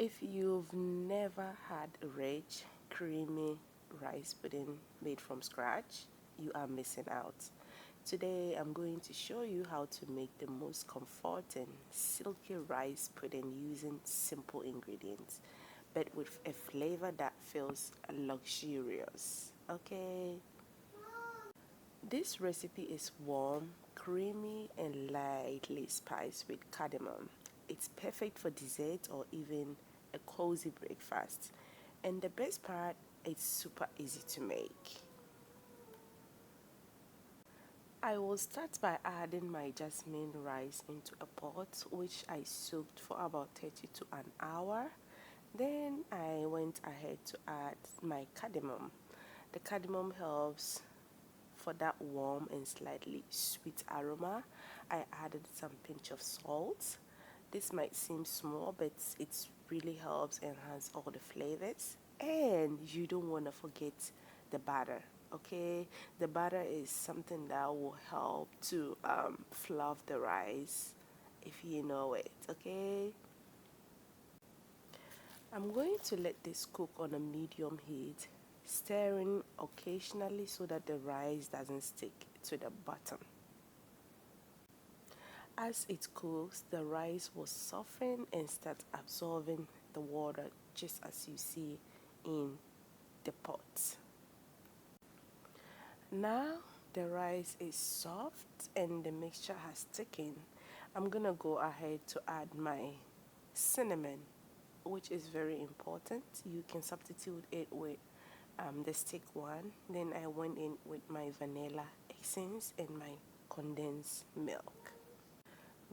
If you've never had a rich, creamy rice pudding made from scratch, you are missing out. Today I'm going to show you how to make the most comforting, silky rice pudding using simple ingredients, but with a flavor that feels luxurious. Okay? This recipe is warm, creamy, and lightly spiced with cardamom. It's perfect for dessert or even a cozy breakfast. And the best part, it's super easy to make. I will start by adding my jasmine rice into a pot which I soaked for about 30 to an hour. Then I went ahead to add my cardamom. The cardamom helps for that warm and slightly sweet aroma. I added some pinch of salt. This might seem small, but it really helps enhance all the flavors. And you don't want to forget the butter. Okay, the butter is something that will help to fluff the rice, if you know it. Okay, I'm going to let this cook on a medium heat, stirring occasionally so that the rice doesn't stick to the bottom. As it cooks, the rice will soften and start absorbing the water, just as you see in the pot. Now the rice is soft and the mixture has thickened. I'm gonna go ahead to add my cinnamon, which is very important. You can substitute it with the stick one. Then I went in with my vanilla essence and my condensed milk.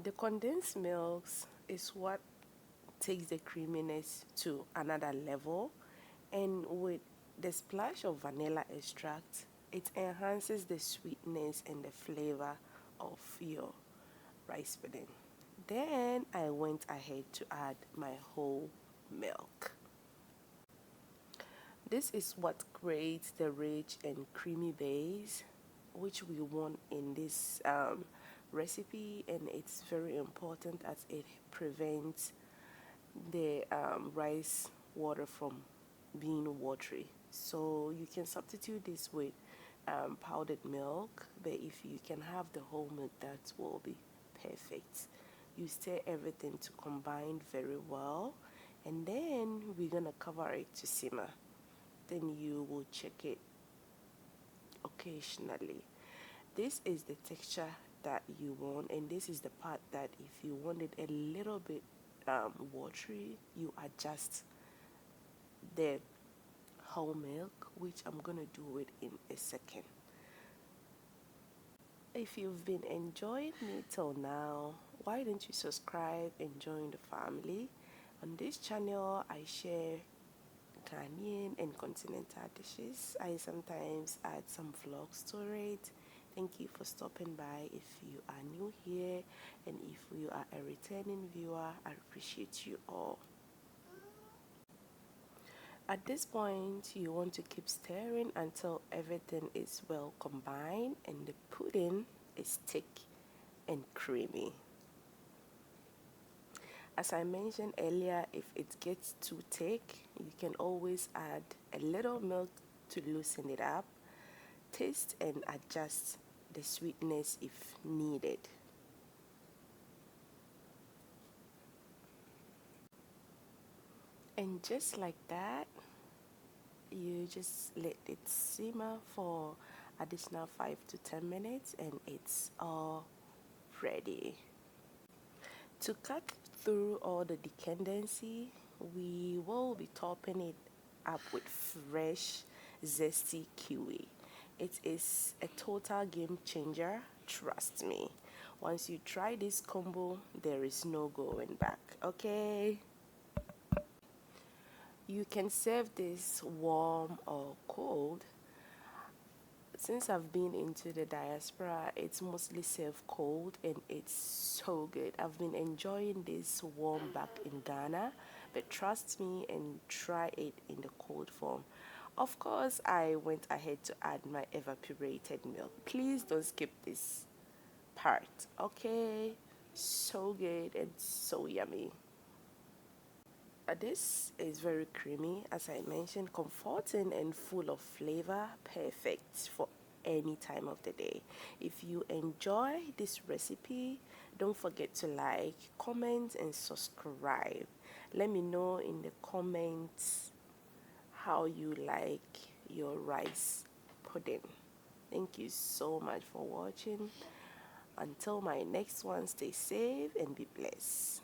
The condensed milk is what takes the creaminess to another level, and with the splash of vanilla extract, it enhances the sweetness and the flavor of your rice pudding. Then I went ahead to add my whole milk. This is what creates the rich and creamy base which we want in this recipe, and it's very important as it prevents the rice water from being watery. So you can substitute this with powdered milk, but if you can have the whole milk, that will be perfect. You stir everything to combine very well, and then we're gonna cover it to simmer. Then you will check it occasionally. This is the texture that you want, and this is the part that if you want it a little bit watery, you adjust the whole milk, which I'm gonna do it in a second. If you've been enjoying me till now, why don't you subscribe and join the family? On this channel I share Ghanaian and continental dishes. I sometimes add some vlogs to it. Thank you for stopping by. If you are new here and if you are a returning viewer, I appreciate you all. At this point, you want to keep stirring until everything is well combined and the pudding is thick and creamy. As I mentioned earlier, if it gets too thick, you can always add a little milk to loosen it up. Taste and adjust the sweetness if needed. And just like that, you just let it simmer for additional 5 to 10 minutes and it's all ready. To cut through all the dependency, we will be topping it up with fresh, zesty kiwi. It is a total game changer, trust me. Once you try this combo, there is no going back, okay? You can serve this warm or cold. Since I've been into the diaspora, it's mostly served cold and it's so good. I've been enjoying this warm back in Ghana, but trust me and try it in the cold form. Of course, I went ahead to add my evaporated milk. Please don't skip this part, okay? So good and so yummy. This is very creamy, as I mentioned, comforting and full of flavor, perfect for any time of the day. If you enjoy this recipe, don't forget to like, comment, and subscribe. Let me know in the comments how you like your rice pudding. Thank you so much for watching. Until my next one, stay safe and be blessed.